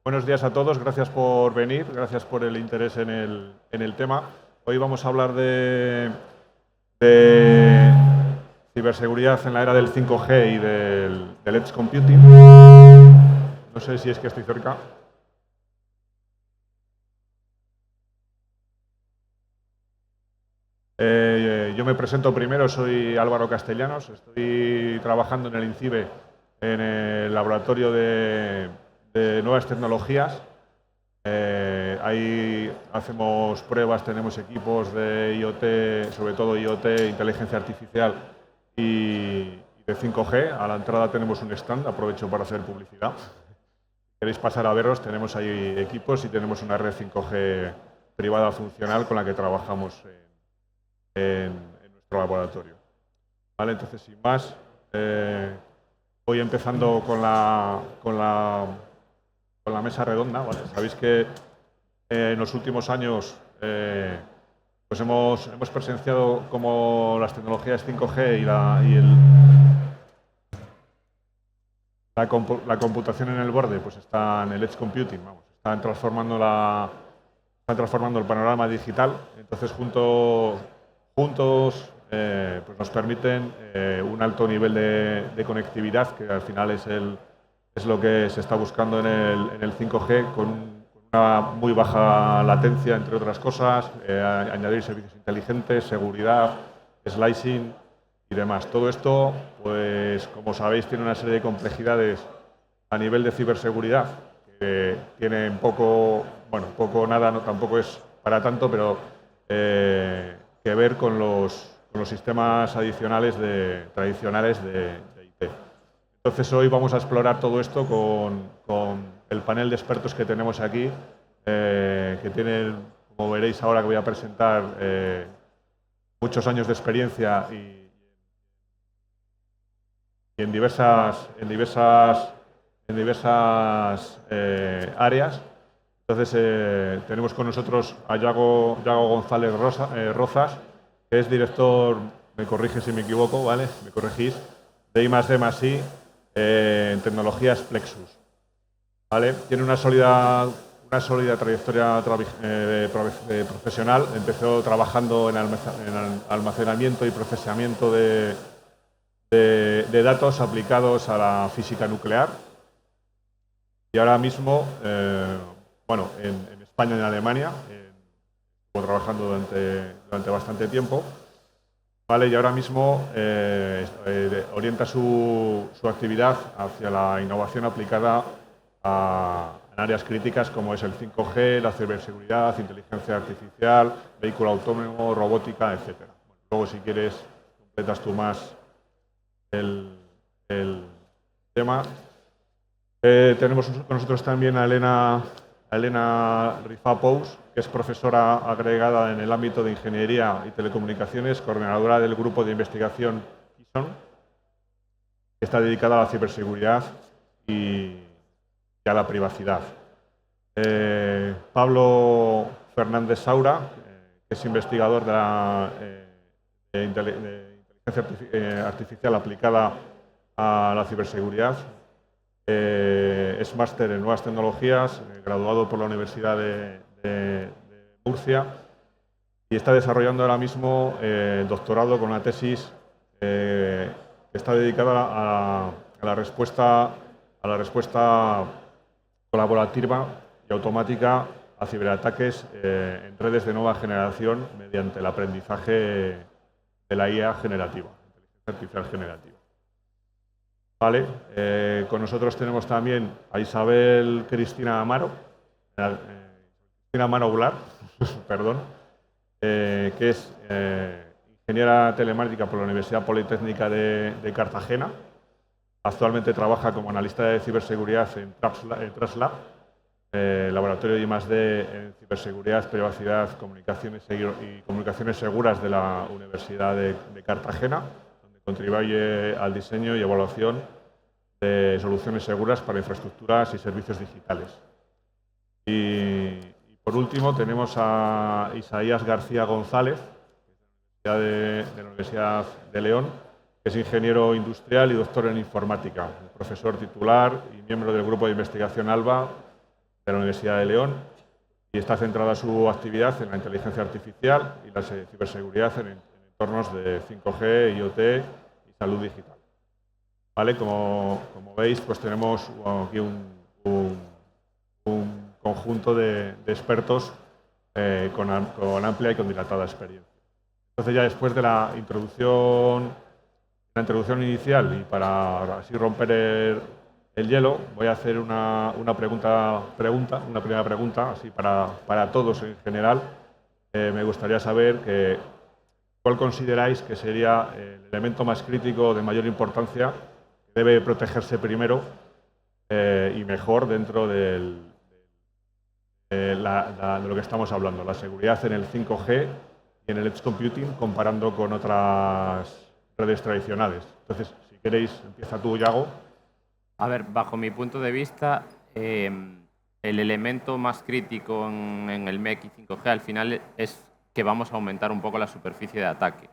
Buenos días a todos, gracias por venir, gracias por el interés en el tema. Hoy vamos a hablar de ciberseguridad en la era del 5G y del Edge Computing. No sé si es que estoy cerca. Yo me presento primero, soy Álvaro Castellanos, estoy trabajando en el INCIBE en el laboratorio de nuevas tecnologías. Ahí hacemos pruebas, tenemos equipos de IoT, sobre todo IoT, inteligencia artificial y de 5G. A la entrada tenemos un stand, aprovecho para hacer publicidad. Si queréis pasar a veros, tenemos ahí equipos y tenemos una red 5G privada funcional con la que trabajamos en nuestro laboratorio. ¿Vale? Entonces, sin más, voy empezando con la mesa redonda. ¿Vale? Sabéis que en los últimos años pues hemos presenciado cómo las tecnologías 5G y la computación en el borde pues están, el Edge Computing, están transformando el panorama digital. Entonces, juntos pues nos permiten un alto nivel de conectividad, que al final es lo que se está buscando en el 5G, con una muy baja latencia, entre otras cosas, añadir servicios inteligentes, seguridad, slicing y demás. Todo esto, pues como sabéis, tiene una serie de complejidades a nivel de ciberseguridad, que tienen poco, nada, no, tampoco es para tanto, que ver con los sistemas adicionales tradicionales de IT. Entonces, hoy vamos a explorar todo esto con el panel de expertos que tenemos aquí, que tienen, como veréis ahora que voy a presentar, muchos años de experiencia y en diversas áreas. Entonces, tenemos con nosotros a Yago González Rozas, que es director, me corrige si me equivoco, ¿vale? Me corregís, de I+D+I en tecnologías Plexus. ¿Vale? Tiene una sólida trayectoria profesional. Empezó trabajando en almacenamiento y procesamiento de datos aplicados a la física nuclear. Y ahora mismo, en España y en Alemania, estuvo trabajando durante bastante tiempo. ¿Vale? Y ahora mismo orienta su actividad hacia la innovación aplicada en áreas críticas como es el 5G, la ciberseguridad, inteligencia artificial, vehículo autónomo, robótica, etc. Bueno, luego, si quieres, completas tú más el tema. Tenemos con nosotros también a Elena Rifà-Pous, que es profesora agregada en el ámbito de Ingeniería y Telecomunicaciones, coordinadora del grupo de investigación KISON, que está dedicada a la ciberseguridad y a la privacidad. Pablo Fernández Saura, que es investigador de inteligencia artificial aplicada a la ciberseguridad. Es máster en nuevas tecnologías, graduado por la Universidad de Murcia, y está desarrollando ahora mismo el doctorado con una tesis que está dedicada a la respuesta colaborativa y automática a ciberataques en redes de nueva generación mediante el aprendizaje de la IA generativa, inteligencia artificial generativa. Vale, con nosotros tenemos también a Isabel Cristina Amaro, perdón, que es ingeniera telemática por la Universidad Politécnica de Cartagena. Actualmente trabaja como analista de ciberseguridad en TrustLab, laboratorio de I+D en ciberseguridad, privacidad, comunicaciones y comunicaciones seguras de la Universidad de Cartagena, donde contribuye al diseño y evaluación de soluciones seguras para infraestructuras y servicios digitales. Y por último tenemos a Isaías García González, de la Universidad de León, que es ingeniero industrial y doctor en informática, profesor titular y miembro del grupo de investigación ALBA de la Universidad de León y está centrada su actividad en la inteligencia artificial y la ciberseguridad en entornos de 5G, IoT y salud digital. ¿Vale? Como veis, pues tenemos aquí un conjunto de expertos con amplia y con dilatada experiencia. Entonces, ya después de la introducción inicial y para así romper el hielo, voy a hacer una primera pregunta, así para todos en general. Me gustaría saber cuál consideráis que sería el elemento más crítico de mayor importancia que debe protegerse primero y mejor dentro de lo que estamos hablando, la seguridad en el 5G y en el Edge Computing, comparando con otras redes tradicionales. Entonces, si queréis, empieza tú, Yago. A ver, bajo mi punto de vista, el elemento más crítico en el MEC y 5G al final es que vamos a aumentar un poco la superficie de ataque.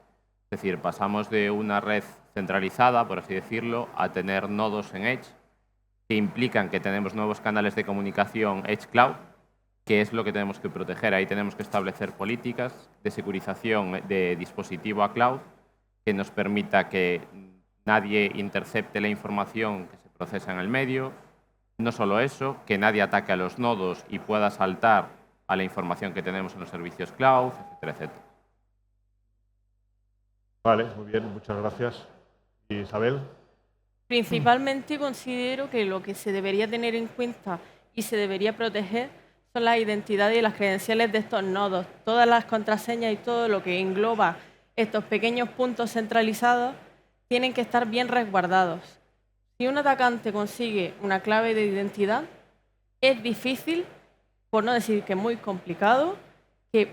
Es decir, pasamos de una red centralizada, por así decirlo, a tener nodos en Edge, que implican que tenemos nuevos canales de comunicación Edge Cloud, que es lo que tenemos que proteger. Ahí tenemos que establecer políticas de securización de dispositivo a cloud que nos permita que nadie intercepte la información que se procesa en el medio. No solo eso, que nadie ataque a los nodos y pueda saltar a la información que tenemos en los servicios cloud, etcétera, etcétera. Vale, muy bien, muchas gracias. ¿Y Isabel? Principalmente considero que lo que se debería tener en cuenta y se debería proteger son las identidades y las credenciales de estos nodos. Todas las contraseñas y todo lo que engloba estos pequeños puntos centralizados tienen que estar bien resguardados. Si un atacante consigue una clave de identidad, es difícil, por no decir que muy complicado, que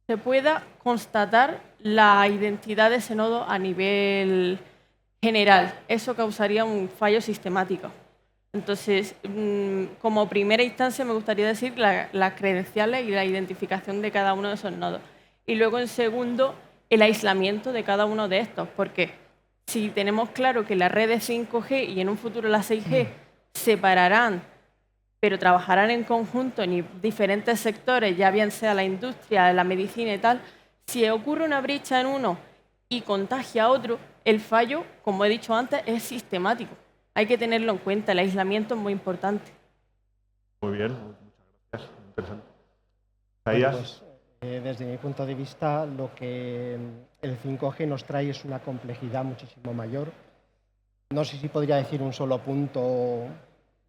se pueda constatar la identidad de ese nodo a nivel general. Eso causaría un fallo sistemático. Entonces, como primera instancia me gustaría decir las credenciales y la identificación de cada uno de esos nodos. Y luego, en segundo, el aislamiento de cada uno de estos, porque si tenemos claro que la red es 5G y en un futuro la 6G separarán, pero trabajarán en conjunto en diferentes sectores, ya bien sea la industria, la medicina y tal, si ocurre una brecha en uno y contagia a otro, el fallo, como he dicho antes, es sistemático. Hay que tenerlo en cuenta, el aislamiento es muy importante. Muy bien, muchas gracias. Interesante. Pues, desde mi punto de vista, lo que el 5G nos trae es una complejidad muchísimo mayor. No sé si podría decir un solo punto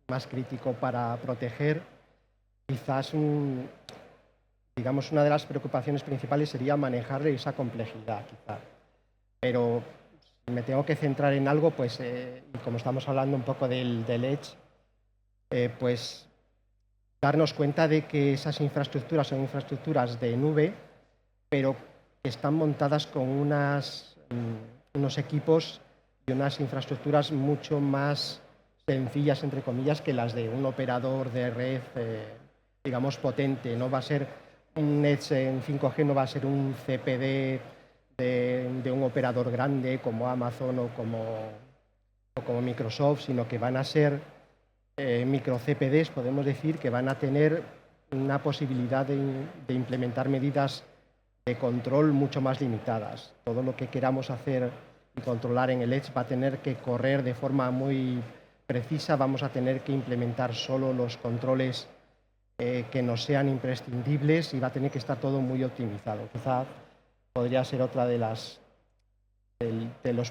más crítico para proteger. Quizás, digamos, una de las preocupaciones principales sería manejar esa complejidad, quizás. Pero si me tengo que centrar en algo, pues, y como estamos hablando un poco del Edge, pues darnos cuenta de que esas infraestructuras son infraestructuras de nube, pero que están montadas con unos equipos y unas infraestructuras mucho más sencillas, entre comillas, que las de un operador de red, digamos, potente. No va a ser un Edge en 5G, no va a ser un CPD de un operador grande como Amazon o como Microsoft, sino que van a ser micro CPDs, podemos decir, que van a tener una posibilidad de implementar medidas de control mucho más limitadas. Todo lo que queramos hacer y controlar en el Edge va a tener que correr de forma muy precisa, vamos a tener que implementar solo los controles que nos sean imprescindibles y va a tener que estar todo muy optimizado. Quizá podría ser otra de los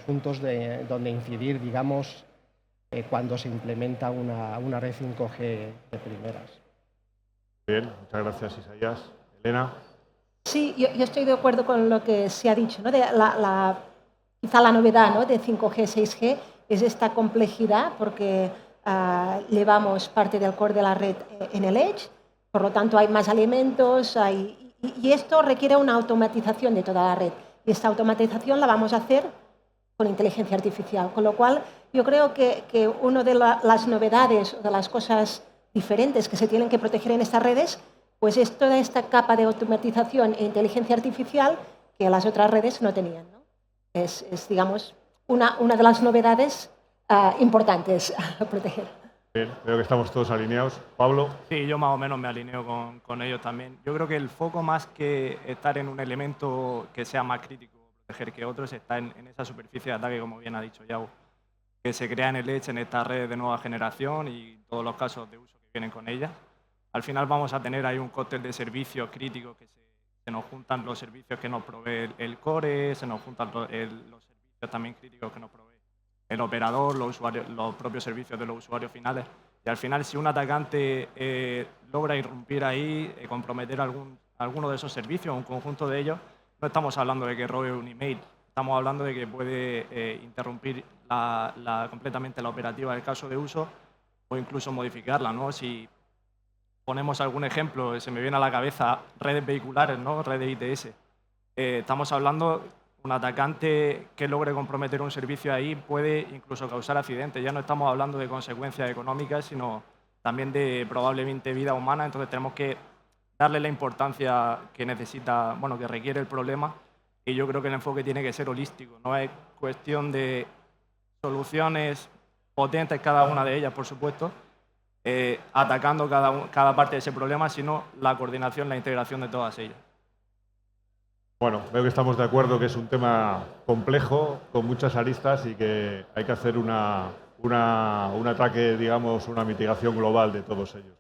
puntos donde incidir, digamos, cuando se implementa una red 5G de primeras. Bien, muchas gracias, Isaías. Elena. Sí, yo estoy de acuerdo con lo que se ha dicho, ¿no? Quizá la novedad, ¿no?, de 5G, 6G es esta complejidad porque llevamos parte del core de la red en el Edge, por lo tanto hay más elementos y esto requiere una automatización de toda la red. Y esta automatización la vamos a hacer con inteligencia artificial, con lo cual yo creo que una de las novedades o de las cosas diferentes que se tienen que proteger en estas redes pues es toda esta capa de automatización e inteligencia artificial que las otras redes no tenían, ¿no? Es digamos, una de las novedades importantes a proteger. Bien, veo que estamos todos alineados. Pablo. Sí, yo más o menos me alineo con ellos también. Yo creo que el foco, más que estar en un elemento que sea más crítico proteger que otros, está en esa superficie de ataque, como bien ha dicho Yago, que se crea en el Edge, en esta red de nueva generación y todos los casos de uso que vienen con ella. Al final vamos a tener ahí un cóctel de servicios críticos que se nos juntan los servicios que nos provee el core, se nos juntan los servicios también críticos que nos provee el operador, los propios servicios de los usuarios finales. Y al final, si un atacante logra irrumpir ahí, comprometer alguno de esos servicios, un conjunto de ellos, no estamos hablando de que robe un email, estamos hablando de que puede interrumpir completamente la operativa del caso de uso o incluso modificarla, ¿no? Si ponemos algún ejemplo, se me viene a la cabeza redes vehiculares, ¿no? Redes ITS. Estamos hablando, un atacante que logre comprometer un servicio ahí puede incluso causar accidentes. Ya no estamos hablando de consecuencias económicas, sino también de probablemente vida humana. Entonces tenemos que darle la importancia que necesita, bueno, que requiere el problema. Y yo creo que el enfoque tiene que ser holístico. No es cuestión de soluciones potentes, cada una de ellas, por supuesto, atacando cada parte de ese problema, sino la coordinación, la integración de todas ellas. Bueno, veo que estamos de acuerdo que es un tema complejo, con muchas aristas y que hay que hacer un ataque, digamos, una mitigación global de todos ellos.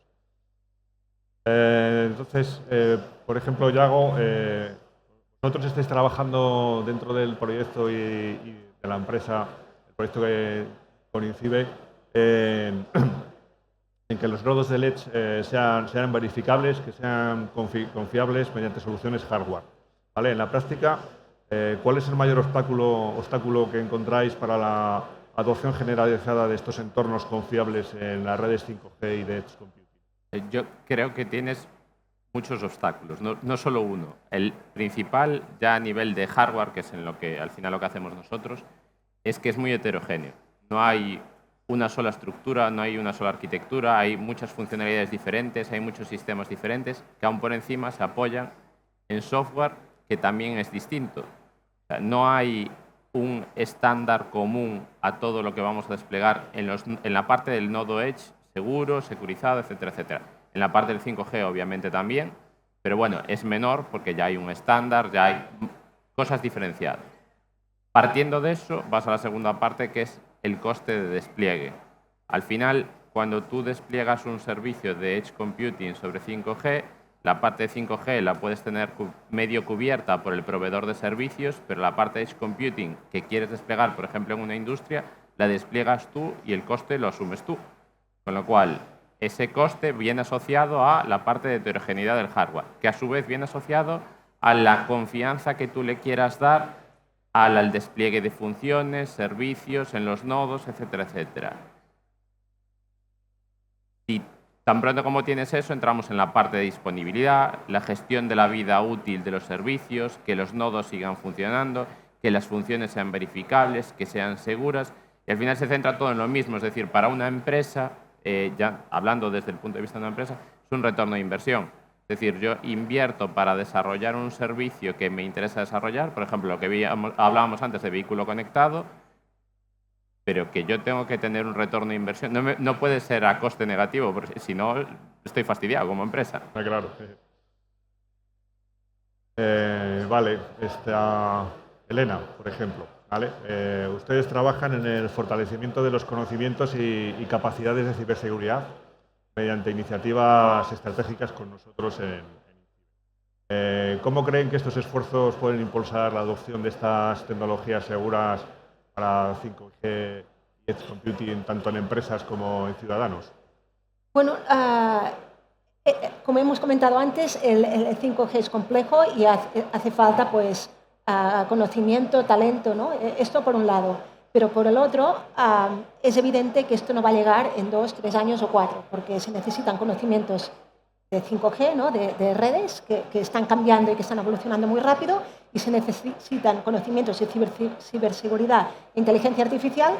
Entonces, por ejemplo, Yago, vosotros estáis trabajando dentro del proyecto y de la empresa, el proyecto con INCIBE, en que los nodos del Edge sean verificables, que sean confiables mediante soluciones hardware. ¿Vale? En la práctica, ¿cuál es el mayor obstáculo que encontráis para la adopción generalizada de estos entornos confiables en las redes 5G y de Edge Computing? Yo creo que tienes muchos obstáculos, no solo uno. El principal, ya a nivel de hardware, que es en lo que al final lo que hacemos nosotros, es que es muy heterogéneo. No hay una sola estructura, no hay una sola arquitectura, hay muchas funcionalidades diferentes, hay muchos sistemas diferentes que aún por encima se apoyan en software que también es distinto. O sea, no hay un estándar común a todo lo que vamos a desplegar en la parte del nodo Edge, seguro, securizado, etcétera, etcétera. En la parte del 5G, obviamente, también, pero bueno, es menor porque ya hay un estándar, ya hay cosas diferenciadas. Partiendo de eso, vas a la segunda parte, que es el coste de despliegue. Al final, cuando tú despliegas un servicio de Edge Computing sobre 5G, la parte de 5G la puedes tener medio cubierta por el proveedor de servicios, pero la parte de Edge Computing que quieres desplegar, por ejemplo, en una industria, la despliegas tú y el coste lo asumes tú. Con lo cual, ese coste viene asociado a la parte de heterogeneidad del hardware, que a su vez viene asociado a la confianza que tú le quieras dar al despliegue de funciones, servicios en los nodos, etcétera, etcétera. Y tan pronto como tienes eso, entramos en la parte de disponibilidad, la gestión de la vida útil de los servicios, que los nodos sigan funcionando, que las funciones sean verificables, que sean seguras. Y al final se centra todo en lo mismo. Es decir, para una empresa, ya hablando desde el punto de vista de una empresa, es un retorno de inversión. Es decir, yo invierto para desarrollar un servicio que me interesa desarrollar, por ejemplo, lo que hablábamos antes de vehículo conectado, pero que yo tengo que tener un retorno de inversión. No puede ser a coste negativo, porque si no, estoy fastidiado como empresa. Claro. Vale, Elena, por ejemplo. ¿Vale? Ustedes trabajan en el fortalecimiento de los conocimientos y capacidades de ciberseguridad mediante iniciativas estratégicas con nosotros ¿Cómo creen que estos esfuerzos pueden impulsar la adopción de estas tecnologías seguras para 5G y Edge Computing, tanto en empresas como en ciudadanos? Bueno, como hemos comentado antes, el 5G es complejo y hace falta pues, conocimiento, talento, ¿no? Esto por un lado. Pero por el otro, es evidente que esto no va a llegar en 2, 3 años o 4, porque se necesitan conocimientos de 5G, ¿no? de redes que están cambiando y que están evolucionando muy rápido, y se necesitan conocimientos de ciberseguridad e inteligencia artificial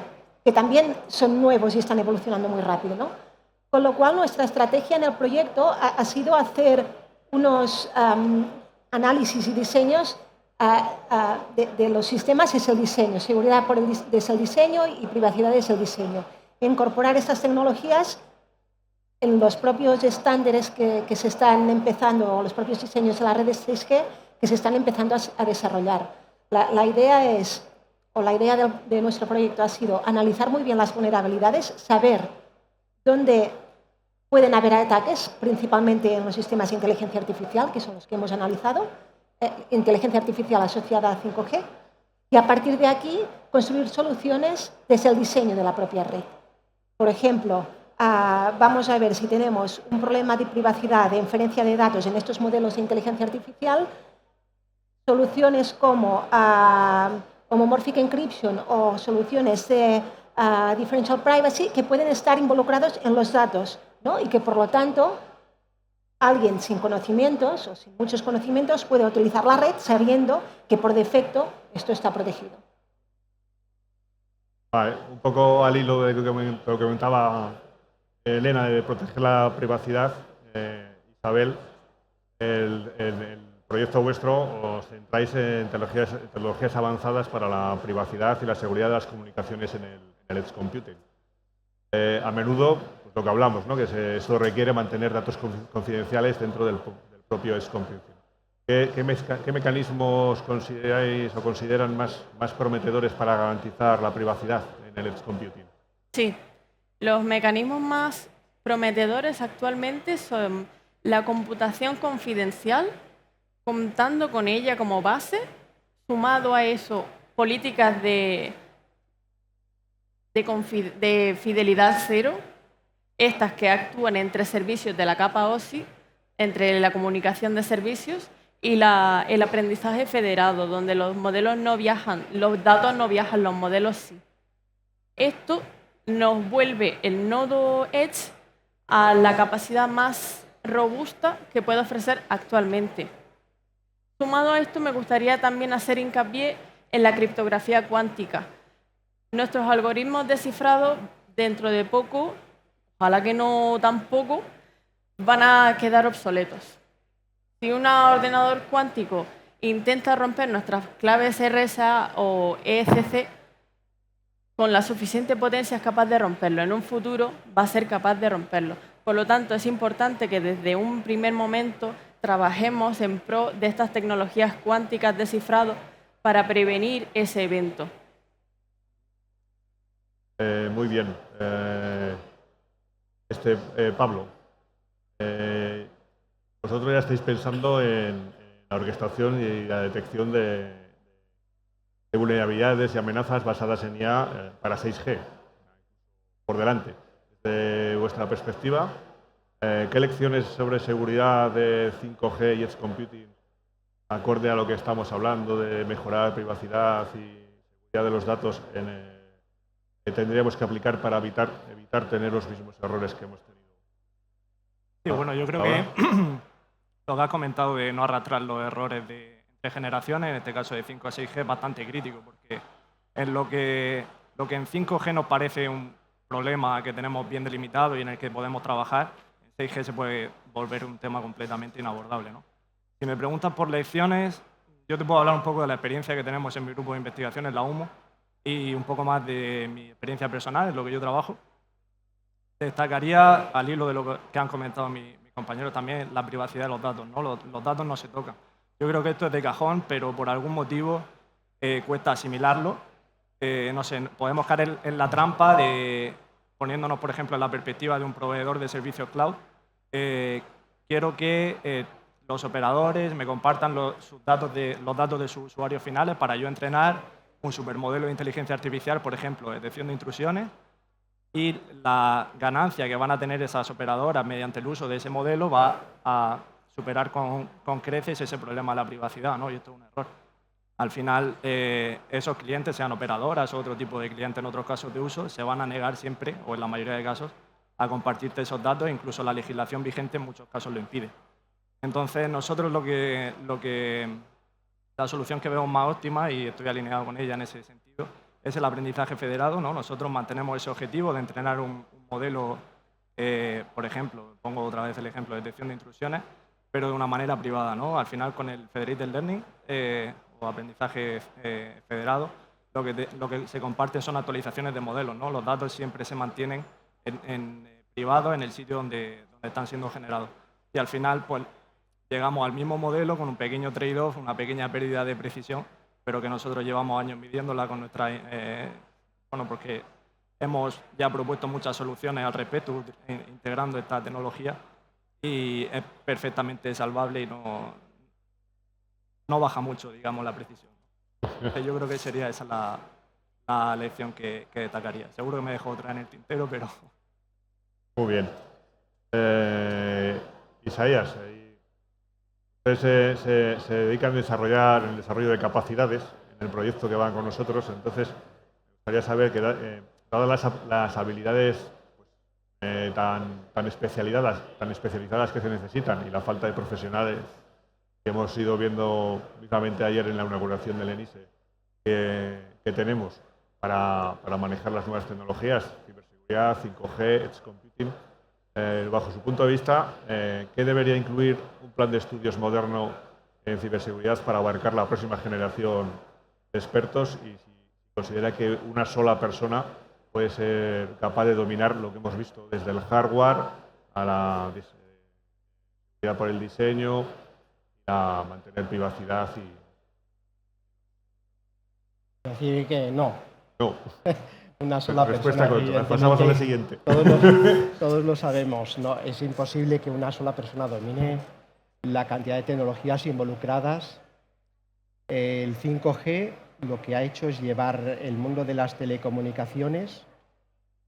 que también son nuevos y están evolucionando muy rápido, ¿no? Con lo cual, nuestra estrategia en el proyecto ha sido hacer unos análisis y diseños de los sistemas. Es el diseño, seguridad es el diseño y privacidad es el diseño. incorporar estas tecnologías en los propios estándares que se están empezando, o los propios diseños de las redes 6G que se están empezando a desarrollar. La idea es, o la idea de nuestro proyecto ha sido analizar muy bien las vulnerabilidades, saber dónde pueden haber ataques, principalmente en los sistemas de inteligencia artificial, que son los que hemos analizado, inteligencia artificial asociada a 5G, y a partir de aquí construir soluciones desde el diseño de la propia red. Por ejemplo, vamos a ver si tenemos un problema de privacidad, de inferencia de datos en estos modelos de inteligencia artificial, soluciones como homomorphic encryption o soluciones de differential privacy que pueden estar involucrados en los datos, ¿no? Y que por lo tanto alguien sin conocimientos o sin muchos conocimientos puede utilizar la red sabiendo que por defecto esto está protegido. Vale, un poco al hilo de lo que comentaba Elena de proteger la privacidad, Isabel, el proyecto vuestro os centráis en tecnologías avanzadas para la privacidad y la seguridad de las comunicaciones en el edge computing. A menudo, pues lo que hablamos, ¿no? Que eso requiere mantener datos confidenciales dentro del propio edge computing. ¿Qué mecanismos consideráis o consideran más prometedores para garantizar la privacidad en el edge computing? Sí, los mecanismos más prometedores actualmente son la computación confidencial, contando con ella como base, sumado a eso políticas de fidelidad cero, estas que actúan entre servicios de la capa OSI, entre la comunicación de servicios y el aprendizaje federado, donde los modelos no viajan, los datos no viajan, los modelos sí. Esto nos vuelve el nodo Edge a la capacidad más robusta que puede ofrecer actualmente. Sumado a esto, me gustaría también hacer hincapié en la criptografía cuántica. Nuestros algoritmos de cifrado, dentro de poco, ojalá que no tampoco, van a quedar obsoletos. Si un ordenador cuántico intenta romper nuestras claves RSA o ECC, con la suficiente potencia es capaz de romperlo. En un futuro va a ser capaz de romperlo. Por lo tanto, es importante que desde un primer momento trabajemos en pro de estas tecnologías cuánticas de cifrado para prevenir ese evento. Muy bien. Pablo, vosotros ya estáis pensando en la orquestación y la detección de vulnerabilidades y amenazas basadas en IA para 6G. Por delante, desde vuestra perspectiva, ¿qué lecciones sobre seguridad de 5G y Edge Computing, acorde a lo que estamos hablando de mejorar privacidad y seguridad de los datos, que tendríamos que aplicar para evitar tener los mismos errores que hemos tenido? Sí, bueno, yo creo que lo que has comentado de no arrastrar los errores de generaciones, en este caso de 5 a 6G, es bastante crítico, porque es lo que en 5G nos parece un problema que tenemos bien delimitado y en el que podemos trabajar, en 6G se puede volver un tema completamente inabordable, ¿no? Si me preguntas por lecciones, yo te puedo hablar un poco de la experiencia que tenemos en mi grupo de investigación en la UMO y un poco más de mi experiencia personal, en lo que yo trabajo. Destacaría, al hilo de lo que han comentado mis compañeros también, la privacidad de los datos, ¿no? Los datos no se tocan. Yo creo que esto es de cajón, pero por algún motivo cuesta asimilarlo. No sé, podemos caer en la trampa de, poniéndonos, por ejemplo, en la perspectiva de un proveedor de servicios cloud, quiero que los operadores me compartan los datos de sus usuarios finales para yo entrenar un supermodelo de inteligencia artificial, por ejemplo, detección de intrusiones, y la ganancia que van a tener esas operadoras mediante el uso de ese modelo va a superar con creces ese problema de la privacidad, ¿no? Y esto es un error. Al final, esos clientes, sean operadoras o otro tipo de clientes en otros casos de uso, se van a negar siempre, o en la mayoría de casos, a compartirte esos datos, incluso la legislación vigente en muchos casos lo impide. Entonces, nosotros la solución que vemos más óptima, y estoy alineado con ella en ese sentido, es el aprendizaje federado, ¿no? Nosotros mantenemos ese objetivo de entrenar un modelo, por ejemplo, pongo otra vez el ejemplo de detección de intrusiones, pero de una manera privada, ¿no? Al final, con el Federated Learning o aprendizaje federado, lo que se comparte son actualizaciones de modelos, ¿no? Los datos siempre se mantienen en privado en el sitio donde están siendo generados. Y al final, pues, llegamos al mismo modelo con un pequeño trade-off, una pequeña pérdida de precisión, pero que nosotros llevamos años midiéndola con nuestra... porque hemos ya propuesto muchas soluciones al respecto, integrando esta tecnología, y es perfectamente salvable y no baja mucho, digamos, la precisión. Entonces, yo creo que sería esa la lección que destacaría. Seguro que me dejo otra en el tintero, pero... Muy bien. Isaías, ustedes se dedican a desarrollar el desarrollo de capacidades en el proyecto que van con nosotros, entonces me gustaría saber que, dadas las habilidades tan especializadas que se necesitan y la falta de profesionales que hemos ido viendo mismamente ayer en la inauguración del ENISE que tenemos para manejar las nuevas tecnologías, ciberseguridad, 5G, edge computing, bajo su punto de vista, ¿qué debería incluir un plan de estudios moderno en ciberseguridad para abarcar la próxima generación de expertos y si considera que una sola persona puede ser capaz de dominar lo que hemos visto desde el hardware a la seguridad por el diseño, a mantener privacidad Es decir, que no. No. Una sola respuesta persona. correcta. Pasamos a la siguiente. Todos lo sabemos, ¿no? Es imposible que una sola persona domine la cantidad de tecnologías involucradas. El 5G lo que ha hecho es llevar el mundo de las telecomunicaciones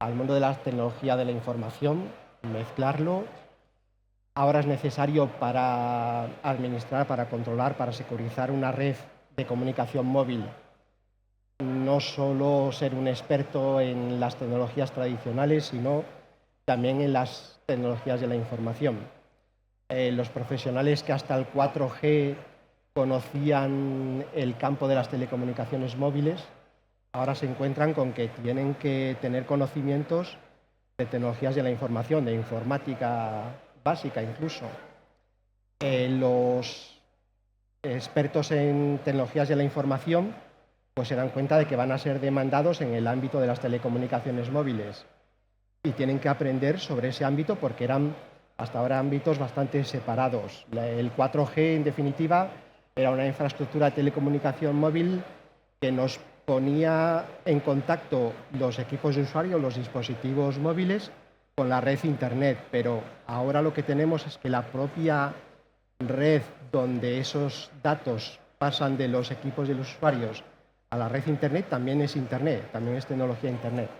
al mundo de la tecnología de la información, mezclarlo. Ahora es necesario para administrar, para controlar, para securizar una red de comunicación móvil, no solo ser un experto en las tecnologías tradicionales, sino también en las tecnologías de la información. Los profesionales que hasta el 4G conocían el campo de las telecomunicaciones móviles, ahora se encuentran con que tienen que tener conocimientos de tecnologías de la información, de informática básica incluso. Los expertos en tecnologías de la información pues se dan cuenta de que van a ser demandados en el ámbito de las telecomunicaciones móviles y tienen que aprender sobre ese ámbito porque eran hasta ahora ámbitos bastante separados. El 4G, en definitiva, era una infraestructura de telecomunicación móvil que nos ponía en contacto los equipos de usuario, los dispositivos móviles, con la red Internet, pero ahora lo que tenemos es que la propia red donde esos datos pasan de los equipos de los usuarios a la red Internet también es Internet, también es tecnología Internet.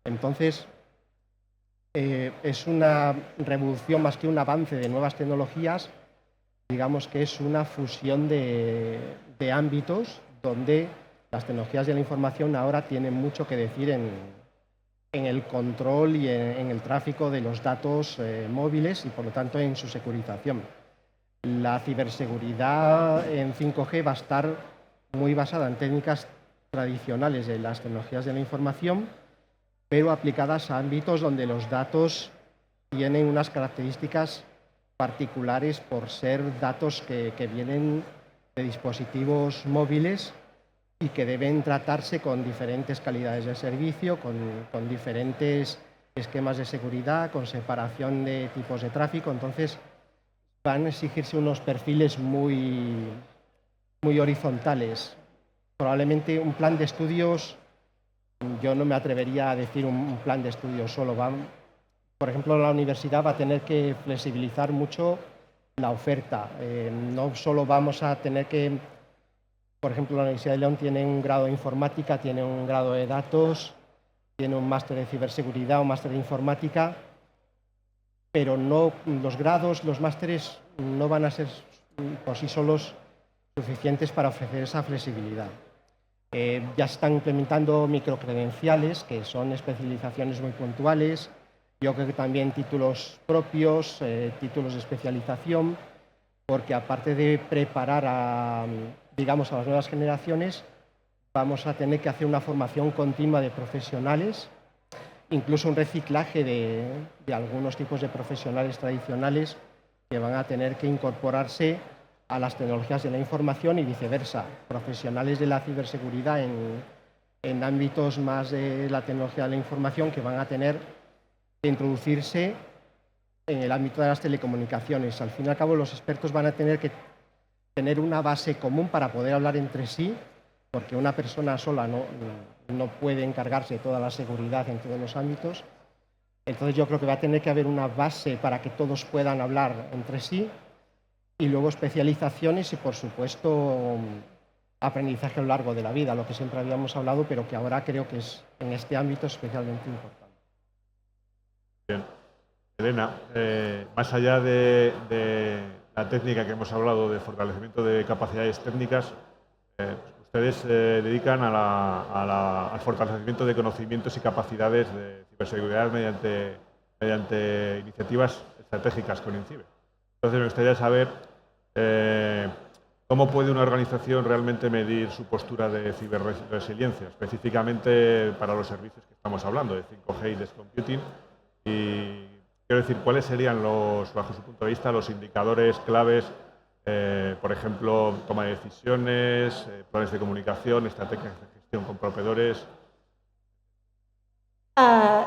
Entonces, es una revolución más que un avance de nuevas tecnologías, digamos que es una fusión de ámbitos donde las tecnologías de la información ahora tienen mucho que decir en el control y en el tráfico de los datos móviles y, por lo tanto, en su securización. La ciberseguridad en 5G va a estar muy basada en técnicas tradicionales de las tecnologías de la información, pero aplicadas a ámbitos donde los datos tienen unas características particulares por ser datos que vienen de dispositivos móviles y que deben tratarse con diferentes calidades de servicio, con diferentes esquemas de seguridad, con separación de tipos de tráfico. Entonces, van a exigirse unos perfiles muy horizontales. Probablemente un plan de estudios, yo no me atrevería a decir un plan de estudios solo. Por ejemplo, la universidad va a tener que flexibilizar mucho la oferta. No solo vamos a tener que, por ejemplo, la Universidad de León tiene un grado de informática, tiene un grado de datos, tiene un máster de ciberseguridad, un máster de informática, pero no, los grados, los másteres no van a ser por sí solos suficientes para ofrecer esa flexibilidad. Ya se están implementando microcredenciales, que son especializaciones muy puntuales. Yo creo que también títulos propios, títulos de especialización, porque aparte de preparar a las nuevas generaciones, vamos a tener que hacer una formación continua de profesionales, incluso un reciclaje de algunos tipos de profesionales tradicionales que van a tener que incorporarse a las tecnologías de la información y viceversa. Profesionales de la ciberseguridad en ámbitos más de la tecnología de la información que van a tener que introducirse en el ámbito de las telecomunicaciones. Al fin y al cabo, los expertos van a tener que tener una base común para poder hablar entre sí, porque una persona sola no puede encargarse de toda la seguridad en todos los ámbitos. Entonces yo creo que va a tener que haber una base para que todos puedan hablar entre sí y luego especializaciones y, por supuesto, aprendizaje a lo largo de la vida, lo que siempre habíamos hablado, pero que ahora creo que es en este ámbito especialmente importante. Bien. Elena, más allá de la técnica que hemos hablado de fortalecimiento de capacidades técnicas, ustedes se dedican al fortalecimiento de conocimientos y capacidades de ciberseguridad mediante iniciativas estratégicas con INCIBE. Entonces, me gustaría saber cómo puede una organización realmente medir su postura de ciberresiliencia, específicamente para los servicios que estamos hablando, de 5G y de computing. Y quiero decir, ¿cuáles serían, bajo su punto de vista, los indicadores claves? Por ejemplo, toma de decisiones, planes de comunicación, estrategias de gestión con proveedores.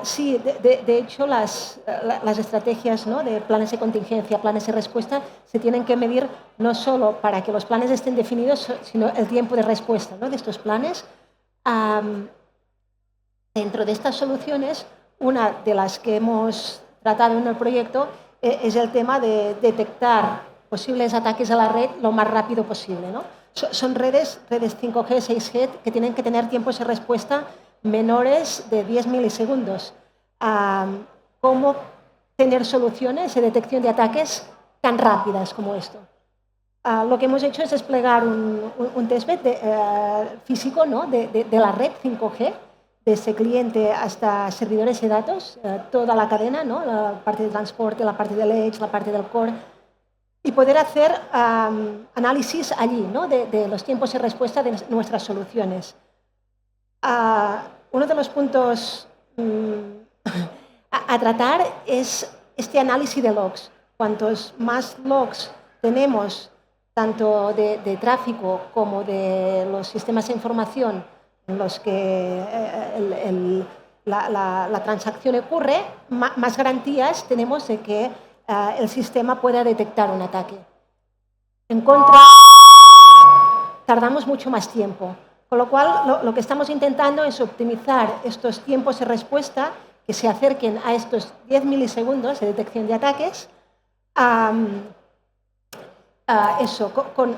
Sí, de hecho las estrategias, ¿no?, de planes de contingencia, planes de respuesta, se tienen que medir no solo para que los planes estén definidos, sino el tiempo de respuesta, ¿no?, de estos planes. Dentro de estas soluciones, una de las que hemos tratado en el proyecto es el tema de detectar posibles ataques a la red lo más rápido posible, ¿no? Son redes 5G, 6G, que tienen que tener tiempos de respuesta menores de 10 milisegundos. ¿Cómo tener soluciones de detección de ataques tan rápidas como esto? Lo que hemos hecho es desplegar un testbed físico, ¿no?, de la red 5G, desde cliente hasta servidores de datos, toda la cadena, ¿no?, la parte de transporte, la parte del edge, la parte del core, y poder hacer análisis allí, ¿no?, de los tiempos de respuesta de nuestras soluciones. Uno de los puntos a tratar es este análisis de logs. Cuantos más logs tenemos, tanto de tráfico como de los sistemas de información en los que la transacción ocurre, más garantías tenemos de que el sistema pueda detectar un ataque. En contra, tardamos mucho más tiempo. Con lo cual, lo que estamos intentando es optimizar estos tiempos de respuesta que se acerquen a estos 10 milisegundos de detección de ataques,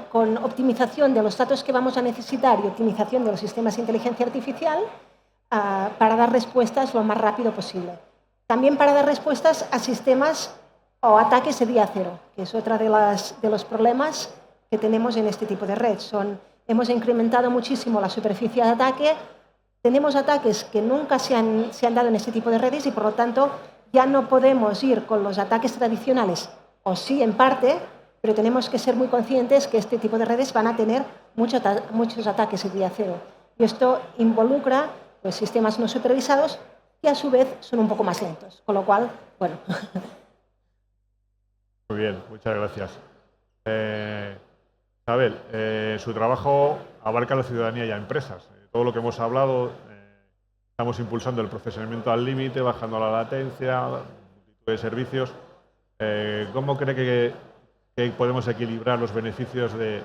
con optimización de los datos que vamos a necesitar y optimización de los sistemas de inteligencia artificial para dar respuestas lo más rápido posible. También para dar respuestas a sistemas o ataques de día cero, que es otra de los problemas que tenemos en este tipo de red. Hemos incrementado muchísimo la superficie de ataque, tenemos ataques que nunca se han dado en este tipo de redes y, por lo tanto, ya no podemos ir con los ataques tradicionales, o sí en parte, pero tenemos que ser muy conscientes que este tipo de redes van a tener muchos ataques de día cero. Y esto involucra pues, sistemas no supervisados que, a su vez, son un poco más lentos. Con lo cual, bueno. Muy bien, muchas gracias. Isabel, su trabajo abarca a la ciudadanía y a empresas. Todo lo que hemos hablado, estamos impulsando el procesamiento al límite, bajando la latencia, multitud de servicios. ¿Cómo cree que podemos equilibrar los beneficios de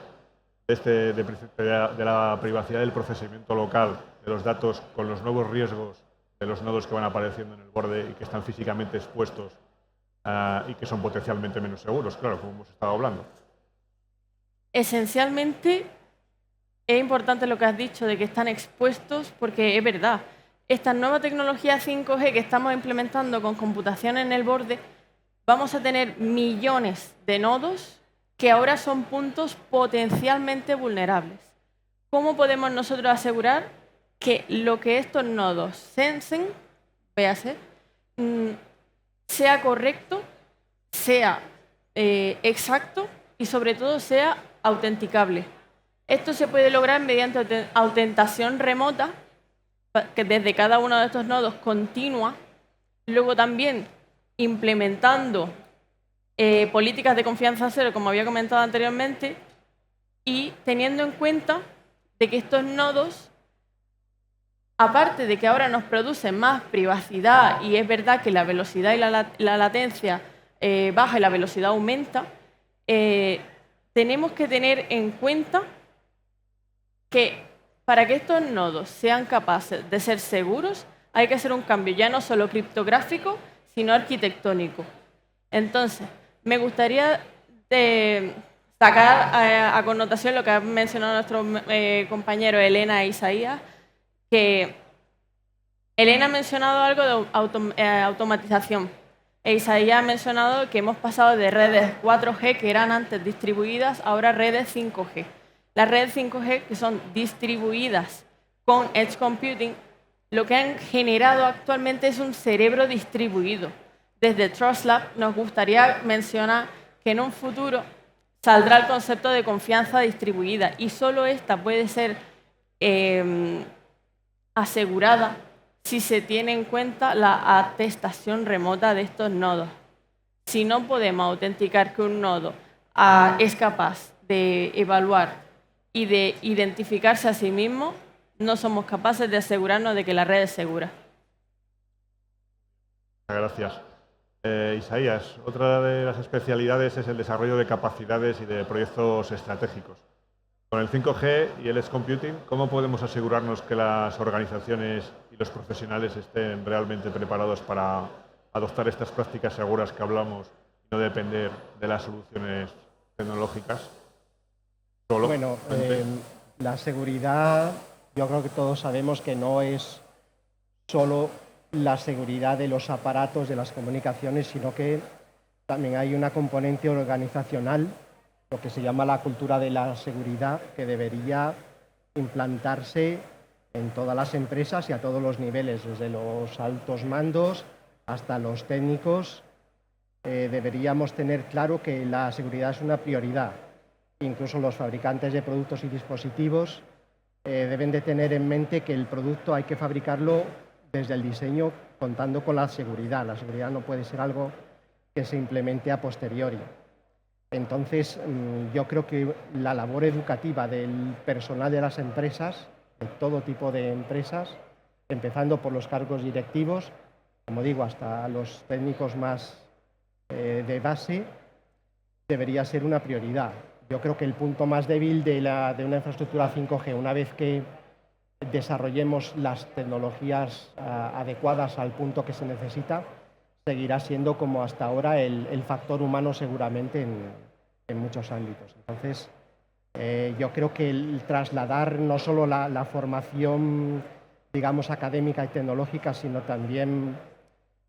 la privacidad del procesamiento local de los datos con los nuevos riesgos de los nodos que van apareciendo en el borde y que están físicamente expuestos y que son potencialmente menos seguros, claro, como hemos estado hablando? Esencialmente, es importante lo que has dicho de que están expuestos, porque es verdad. Esta nueva tecnología 5G que estamos implementando con computación en el borde, vamos a tener millones de nodos que ahora son puntos potencialmente vulnerables. ¿Cómo podemos nosotros asegurar que lo que estos nodos sensen, véase, sea correcto, sea exacto y, sobre todo, sea autenticable? Esto se puede lograr mediante autentación remota, que desde cada uno de estos nodos continua, luego también implementando políticas de confianza cero, como había comentado anteriormente, y teniendo en cuenta de que estos nodos aparte de que ahora nos produce más privacidad y es verdad que la velocidad y la latencia baja y la velocidad aumenta, tenemos que tener en cuenta que para que estos nodos sean capaces de ser seguros hay que hacer un cambio ya no solo criptográfico, sino arquitectónico. Entonces, me gustaría sacar a connotación lo que han mencionado nuestros compañeros Elena e Isaías, que Elena ha mencionado algo de automatización e Isaías ha mencionado que hemos pasado de redes 4G que eran antes distribuidas, ahora redes 5G. Las redes 5G que son distribuidas con Edge Computing, lo que han generado actualmente es un cerebro distribuido. Desde Trust Lab nos gustaría mencionar que en un futuro saldrá el concepto de confianza distribuida y solo esta puede ser asegurada si se tiene en cuenta la atestación remota de estos nodos. Si no podemos autenticar que un nodo es capaz de evaluar y de identificarse a sí mismo, no somos capaces de asegurarnos de que la red es segura. Gracias. Isaías, otra de las especialidades es el desarrollo de capacidades y de proyectos estratégicos. Con el 5G y el Edge Computing, ¿cómo podemos asegurarnos que las organizaciones y los profesionales estén realmente preparados para adoptar estas prácticas seguras que hablamos y no depender de las soluciones tecnológicas? Bueno, la seguridad, yo creo que todos sabemos que no es solo la seguridad de los aparatos, de las comunicaciones, sino que también hay una componente organizacional, lo que se llama la cultura de la seguridad, que debería implantarse en todas las empresas y a todos los niveles, desde los altos mandos hasta los técnicos. Deberíamos tener claro que la seguridad es una prioridad. Incluso los fabricantes de productos y dispositivos deben de tener en mente que el producto hay que fabricarlo desde el diseño contando con la seguridad. La seguridad no puede ser algo que se implemente a posteriori. Entonces, yo creo que la labor educativa del personal de las empresas, de todo tipo de empresas, empezando por los cargos directivos, como digo, hasta los técnicos más de base, debería ser una prioridad. Yo creo que el punto más débil de una infraestructura 5G, una vez que desarrollemos las tecnologías adecuadas al punto que se necesita, seguirá siendo como hasta ahora el factor humano seguramente en muchos ámbitos. Entonces, yo creo que el trasladar no solo la formación, digamos, académica y tecnológica, sino también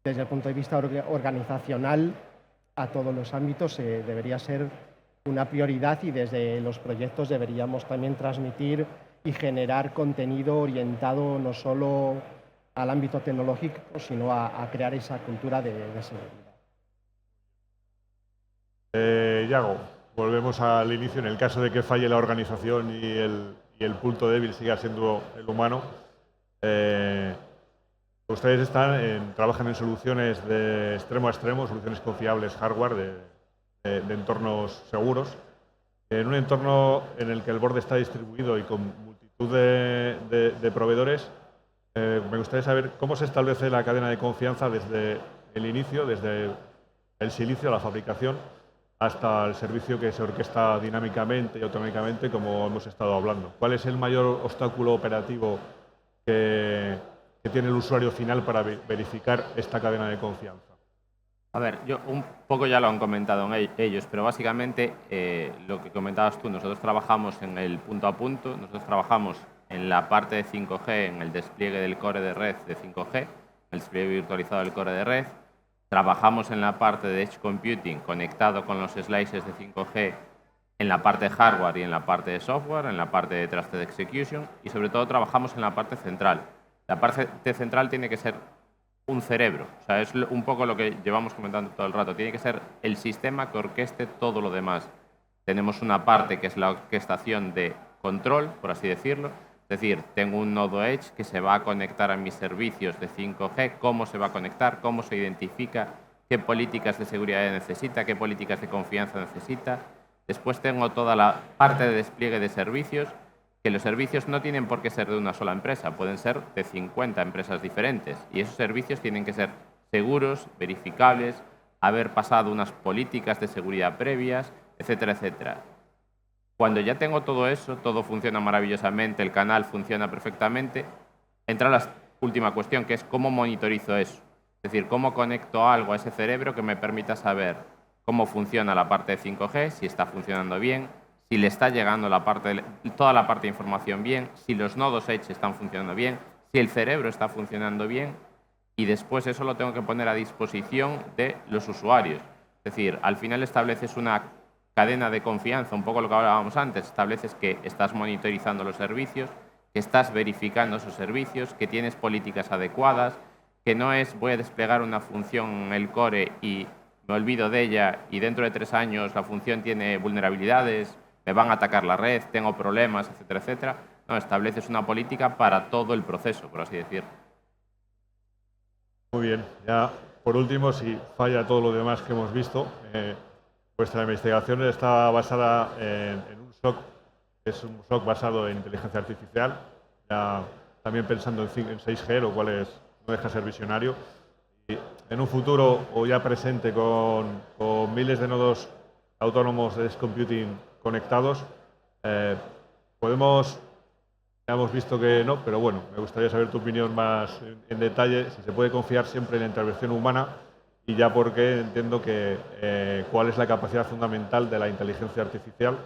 desde el punto de vista organizacional a todos los ámbitos debería ser una prioridad y desde los proyectos deberíamos también transmitir y generar contenido orientado no solo al ámbito tecnológico, sino a crear esa cultura de seguridad. Yago, volvemos al inicio. En el caso de que falle la organización y el punto débil siga siendo el humano, ustedes trabajan en soluciones de extremo a extremo, soluciones confiables, hardware, de entornos seguros. En un entorno en el que el borde está distribuido y con multitud de proveedores, me gustaría saber cómo se establece la cadena de confianza desde el inicio, desde el silicio, la fabricación, hasta el servicio que se orquesta dinámicamente y automáticamente, como hemos estado hablando. ¿Cuál es el mayor obstáculo operativo que tiene el usuario final para verificar esta cadena de confianza? A ver, yo un poco ya lo han comentado ellos, pero básicamente lo que comentabas tú, nosotros trabajamos en el punto a punto, nosotros trabajamos en la parte de 5G, en el despliegue del core de red de 5G, el despliegue virtualizado del core de red, trabajamos en la parte de Edge Computing conectado con los slices de 5G en la parte de hardware y en la parte de software, en la parte de Trusted Execution y sobre todo trabajamos en la parte central. La parte central tiene que ser un cerebro, o sea, es un poco lo que llevamos comentando todo el rato, tiene que ser el sistema que orqueste todo lo demás. Tenemos una parte que es la orquestación de control, por así decirlo, es decir, tengo un nodo Edge que se va a conectar a mis servicios de 5G, cómo se va a conectar, cómo se identifica, qué políticas de seguridad necesita, qué políticas de confianza necesita. Después tengo toda la parte de despliegue de servicios, que los servicios no tienen por qué ser de una sola empresa, pueden ser de 50 empresas diferentes y esos servicios tienen que ser seguros, verificables, haber pasado unas políticas de seguridad previas, etcétera, etcétera. Cuando ya tengo todo eso, todo funciona maravillosamente, el canal funciona perfectamente, entra la última cuestión, que es cómo monitorizo eso. Es decir, cómo conecto algo a ese cerebro que me permita saber cómo funciona la parte de 5G, si está funcionando bien, si le está llegando toda la parte de información bien, si los nodos Edge están funcionando bien, si el cerebro está funcionando bien, y después eso lo tengo que poner a disposición de los usuarios. Es decir, al final estableces una cadena de confianza, un poco lo que hablábamos antes, estableces que estás monitorizando los servicios, que estás verificando esos servicios, que tienes políticas adecuadas, que no es voy a desplegar una función en el core y me olvido de ella y dentro de 3 años la función tiene vulnerabilidades, me van a atacar la red, tengo problemas, etcétera, etcétera. No, estableces una política para todo el proceso, por así decirlo. Muy bien. Ya, por último, si falla todo lo demás que hemos visto, vuestra investigación está basada en un SOC, es un SOC basado en inteligencia artificial, ya también pensando en 6G, lo cual no deja de ser visionario. Y en un futuro o ya presente con miles de nodos autónomos de edge computing conectados, ya hemos visto que no, pero bueno, me gustaría saber tu opinión más en detalle, si se puede confiar siempre en la intervención humana y ya porque entiendo que cuál es la capacidad fundamental de la inteligencia artificial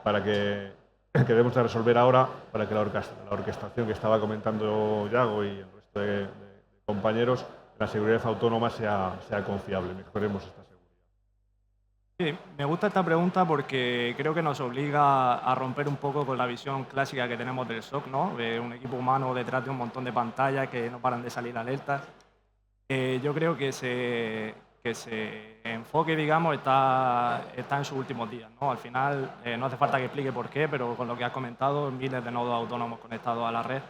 para que debemos de resolver ahora, para que la orquestación que estaba comentando Yago y el resto de compañeros, la seguridad autónoma sea confiable, mejoremos esta seguridad. Sí, me gusta esta pregunta porque creo que nos obliga a romper un poco con la visión clásica que tenemos del SOC, ¿no? De un equipo humano detrás de un montón de pantallas que no paran de salir alertas. Yo creo que ese enfoque, digamos, está en sus últimos días, ¿no? Al final, no hace falta que explique por qué, pero con lo que has comentado, miles de nodos autónomos conectados a la red,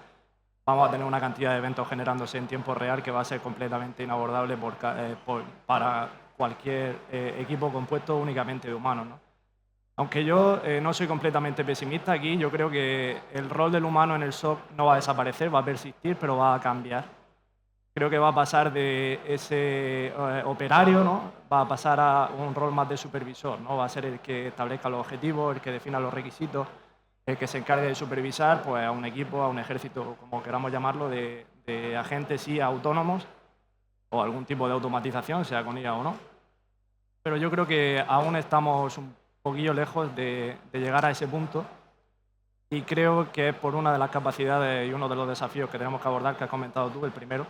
vamos a tener una cantidad de eventos generándose en tiempo real que va a ser completamente inabordable para cualquier equipo compuesto únicamente de humanos, ¿no? Aunque yo no soy completamente pesimista aquí, yo creo que el rol del humano en el SOC no va a desaparecer, va a persistir, pero va a cambiar. Creo que va a pasar de ese operario, ¿no? Va a pasar a un rol más de supervisor, ¿no? Va a ser el que establezca los objetivos, el que defina los requisitos, el que se encargue de supervisar pues, a un equipo, a un ejército, como queramos llamarlo, de agentes sí autónomos o algún tipo de automatización, sea con IA o no. Pero yo creo que aún estamos un poquillo lejos de llegar a ese punto y creo que es por una de las capacidades y uno de los desafíos que tenemos que abordar, que has comentado tú, el primero,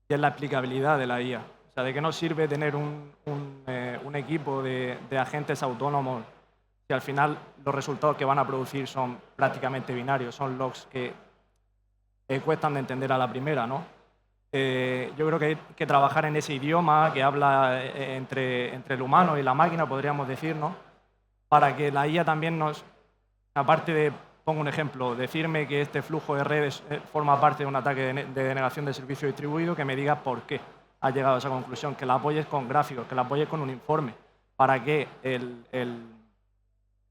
y es la aplicabilidad de la IA. O sea, ¿de qué nos sirve tener un equipo de agentes autónomos si al final los resultados que van a producir son prácticamente binarios, son logs que cuestan de entender a la primera, ¿no? Yo creo que hay que trabajar en ese idioma que habla entre el humano y la máquina, podríamos decir, ¿no? Para que la IA también nos, aparte de, pongo un ejemplo, decirme que este flujo de redes forma parte de un ataque de denegación de servicio distribuido, que me diga por qué ha llegado a esa conclusión, que la apoyes con gráficos, que la apoyes con un informe, para que el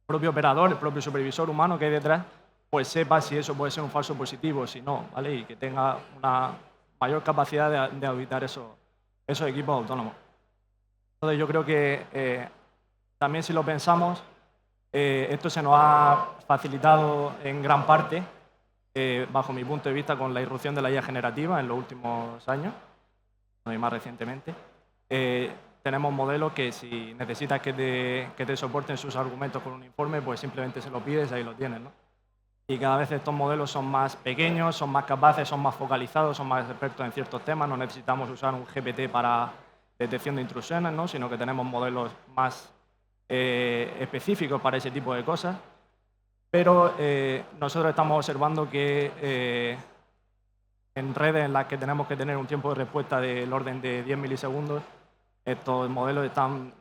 propio operador, el propio supervisor humano que hay detrás, pues sepa si eso puede ser un falso positivo o si no, ¿vale? Y que tenga una mayor capacidad de auditar esos equipos autónomos. Entonces yo creo que también si lo pensamos, esto se nos ha facilitado en gran parte, bajo mi punto de vista, con la irrupción de la IA generativa en los últimos años, y más recientemente. Tenemos modelos que si necesitas que te soporten sus argumentos con un informe, pues simplemente se lo pides y ahí lo tienes, ¿no? Y cada vez estos modelos son más pequeños, son más capaces, son más focalizados, son más expertos en ciertos temas. No necesitamos usar un GPT para detección de intrusiones, ¿no? Sino que tenemos modelos más específicos para ese tipo de cosas. Pero nosotros estamos observando que en redes en las que tenemos que tener un tiempo de respuesta del orden de 10 milisegundos, estos modelos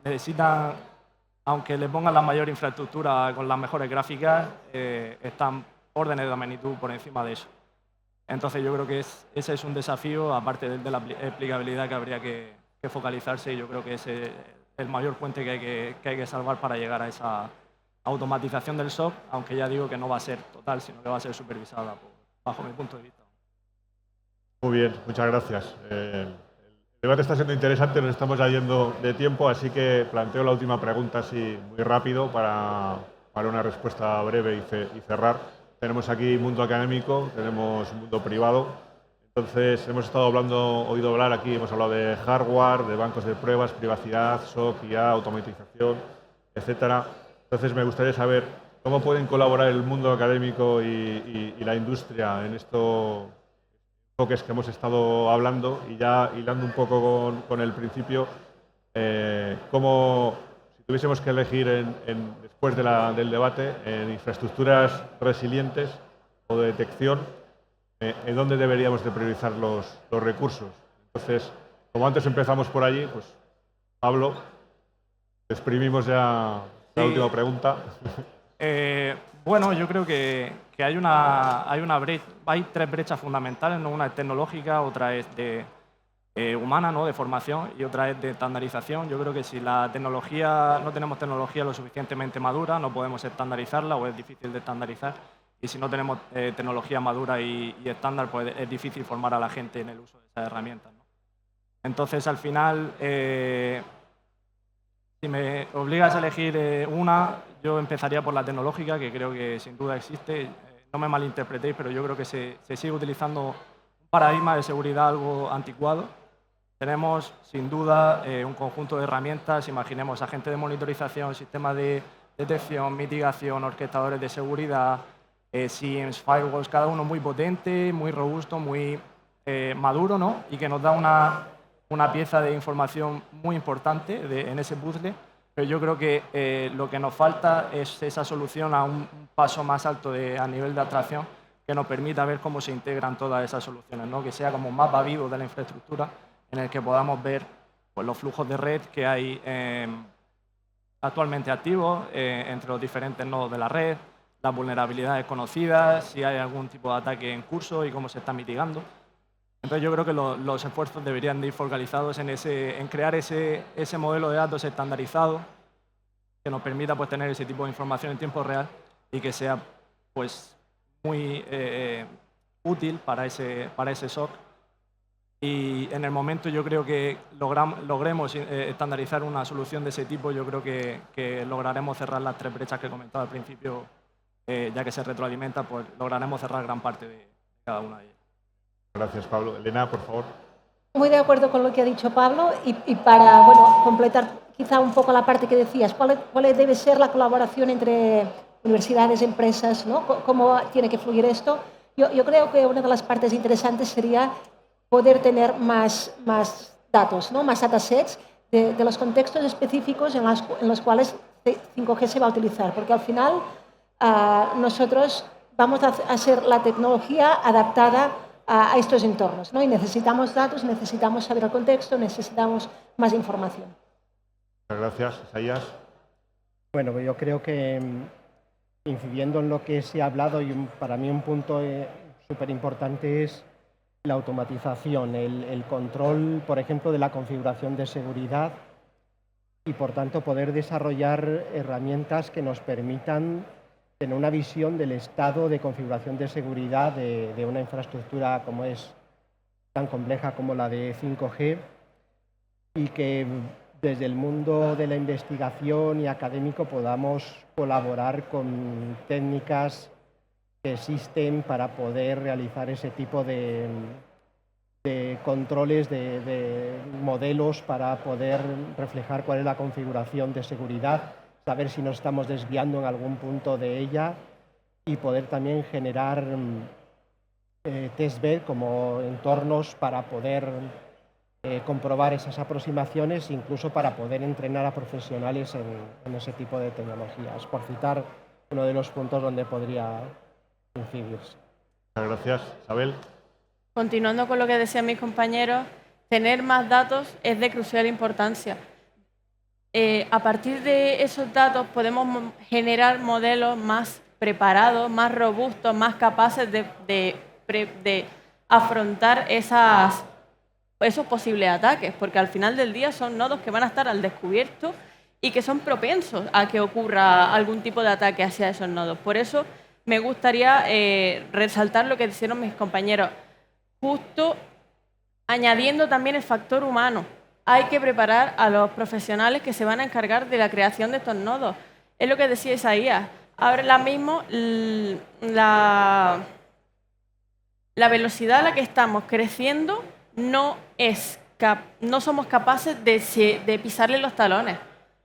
necesitan, aunque le pongan la mayor infraestructura con las mejores gráficas, están órdenes de magnitud por encima de eso. Entonces yo creo que ese es un desafío, aparte de la aplicabilidad que habría que focalizarse, y yo creo que ese es el mayor puente que hay que salvar para llegar a automatización del SOC, aunque ya digo que no va a ser total, sino que va a ser supervisada bajo mi punto de vista. Muy bien, muchas gracias. El debate está siendo interesante, nos estamos ya yendo de tiempo, así que planteo la última pregunta así muy rápido para una respuesta breve y cerrar. Tenemos aquí mundo académico, tenemos mundo privado. Entonces, hemos oído hablar aquí, hemos hablado de hardware, de bancos de pruebas, privacidad, SOC, IA, automatización, etcétera. Entonces, me gustaría saber cómo pueden colaborar el mundo académico y la industria en estos enfoques que hemos estado hablando, y ya hilando un poco con el principio, cómo, si tuviésemos que elegir después del debate, en infraestructuras resilientes o de detección, en dónde deberíamos de priorizar los recursos. Entonces, como antes empezamos por allí, pues Pablo, exprimimos ya la última pregunta. Bueno, yo creo que hay tres brechas fundamentales, ¿no? Una es tecnológica, otra es humana, ¿no? De formación, y otra es de estandarización. Yo creo que si no tenemos tecnología lo suficientemente madura, no podemos estandarizarla o es difícil de estandarizar. Y si no tenemos tecnología madura y estándar, pues es difícil formar a la gente en el uso de esas herramientas, ¿no? Entonces, al final, si me obligas a elegir yo empezaría por la tecnológica, que creo que sin duda existe. No me malinterpretéis, pero yo creo que se sigue utilizando un paradigma de seguridad algo anticuado. Tenemos, sin duda, un conjunto de herramientas. Imaginemos agentes de monitorización, sistemas de detección, mitigación, orquestadores de seguridad, SIEMs, firewalls, cada uno muy potente, muy robusto, muy maduro, ¿no? Y que nos da una pieza de información muy importante en ese puzzle. Pero yo creo que lo que nos falta es esa solución a un paso más alto a nivel de abstracción, que nos permita ver cómo se integran todas esas soluciones, ¿no? Que sea como un mapa vivo de la infraestructura en el que podamos ver, pues, los flujos de red que hay actualmente activos entre los diferentes nodos de la red, las vulnerabilidades conocidas, si hay algún tipo de ataque en curso y cómo se está mitigando. Entonces yo creo que los esfuerzos deberían de ir focalizados en crear ese modelo de datos estandarizado que nos permita, pues, tener ese tipo de información en tiempo real y que sea, pues, muy útil para ese SOC. Y en el momento yo creo que logremos estandarizar una solución de ese tipo, yo creo que lograremos cerrar las tres brechas que he comentado al principio, ya que se retroalimenta, pues lograremos cerrar gran parte de cada una de ellas. Gracias, Pablo. Elena, por favor. Muy de acuerdo con lo que ha dicho Pablo, y para completar quizá un poco la parte que decías, ¿cuál debe ser la colaboración entre universidades, empresas, ¿no? ¿Cómo tiene que fluir esto? Yo creo que una de las partes interesantes sería poder tener más datos, ¿no? Más datasets de los contextos específicos en los cuales 5G se va a utilizar, porque al final nosotros vamos a hacer la tecnología adaptada a estos entornos, ¿no? Y necesitamos datos, necesitamos saber el contexto, necesitamos más información. Muchas gracias. Isaías. Bueno, yo creo que, incidiendo en lo que se ha hablado, y para mí un punto súper importante es la automatización, el control, por ejemplo, de la configuración de seguridad, y por tanto poder desarrollar herramientas que nos permitan tener una visión del estado de configuración de seguridad de una infraestructura como es tan compleja como la de 5G, y que desde el mundo de la investigación y académico podamos colaborar con técnicas que existen para poder realizar ese tipo de controles, de modelos, para poder reflejar cuál es la configuración de seguridad, saber si nos estamos desviando en algún punto de ella, y poder también generar testbed como entornos para poder comprobar esas aproximaciones, incluso para poder entrenar a profesionales en ese tipo de tecnologías, por citar uno de los puntos donde podría incidirse. Muchas gracias. Isabel. Continuando con lo que decían mis compañeros, tener más datos es de crucial importancia. A partir de esos datos podemos generar modelos más preparados, más robustos, más capaces de afrontar esos posibles ataques, porque al final del día son nodos que van a estar al descubierto y que son propensos a que ocurra algún tipo de ataque hacia esos nodos. Por eso me gustaría resaltar lo que dijeron mis compañeros, justo añadiendo también el factor humano. Hay que preparar a los profesionales que se van a encargar de la creación de estos nodos. Es lo que decía Isaías. Ahora mismo la velocidad a la que estamos creciendo no somos capaces de pisarle los talones.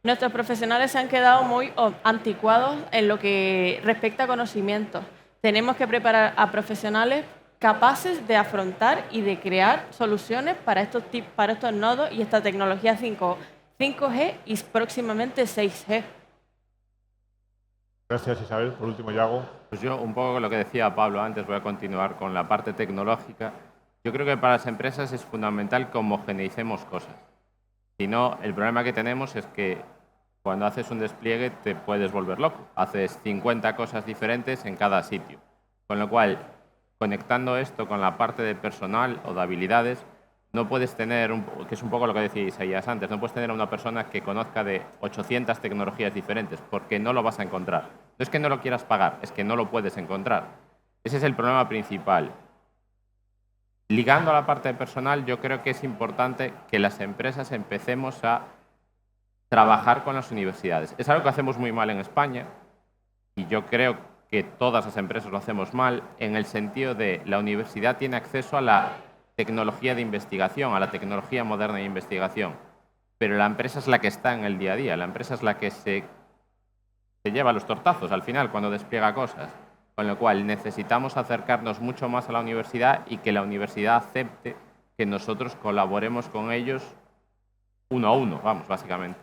Nuestros profesionales se han quedado muy anticuados en lo que respecta a conocimientos. Tenemos que preparar a profesionales capaces de afrontar y de crear soluciones para estos nodos y esta tecnología 5G y próximamente 6G. Gracias, Isabel. Por último, Yago. Pues yo, un poco lo que decía Pablo antes, voy a continuar con la parte tecnológica. Yo creo que para las empresas es fundamental que homogeneicemos cosas. Si no, el problema que tenemos es que cuando haces un despliegue te puedes volver loco. Haces 50 cosas diferentes en cada sitio. Con lo cual, conectando esto con la parte de personal o de habilidades, no puedes tener, que es un poco lo que decía Isaías antes, no puedes tener a una persona que conozca de 800 tecnologías diferentes, porque no lo vas a encontrar. No es que no lo quieras pagar, es que no lo puedes encontrar. Ese es el problema principal. Ligando a la parte de personal, yo creo que es importante que las empresas empecemos a trabajar con las universidades. Es algo que hacemos muy mal en España y yo creo que todas las empresas lo hacemos mal en el sentido de la universidad tiene acceso a la tecnología de investigación, a la tecnología moderna de investigación, pero la empresa es la que está en el día a día, la empresa es la que se lleva los tortazos al final cuando despliega cosas, con lo cual necesitamos acercarnos mucho más a la universidad y que la universidad acepte que nosotros colaboremos con ellos uno a uno, vamos, básicamente.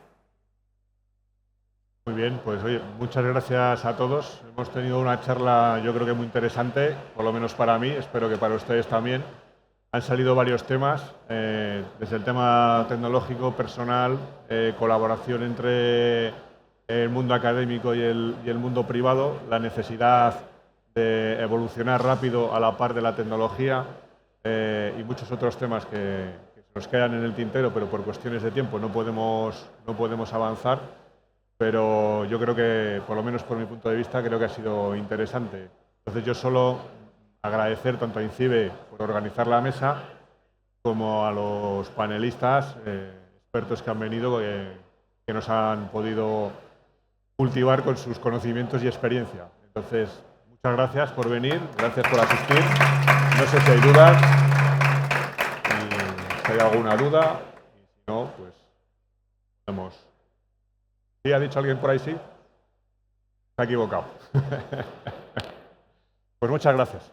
Muy bien, pues oye, muchas gracias a todos. Hemos tenido una charla yo creo que muy interesante, por lo menos para mí, espero que para ustedes también. Han salido varios temas, desde el tema tecnológico, personal, colaboración entre el mundo académico y el mundo privado, la necesidad de evolucionar rápido a la par de la tecnología y muchos otros temas que se nos quedan en el tintero, pero por cuestiones de tiempo no podemos avanzar. Pero yo creo que, por lo menos por mi punto de vista, creo que ha sido interesante. Entonces yo solo agradecer tanto a INCIBE por organizar la mesa como a los panelistas, expertos que han venido, que nos han podido cultivar con sus conocimientos y experiencia. Entonces, muchas gracias por venir, gracias por asistir. No sé si hay dudas, si hay alguna duda, y si no, pues vemos. ¿Sí ha dicho alguien por ahí sí? Se ha equivocado. Pues muchas gracias.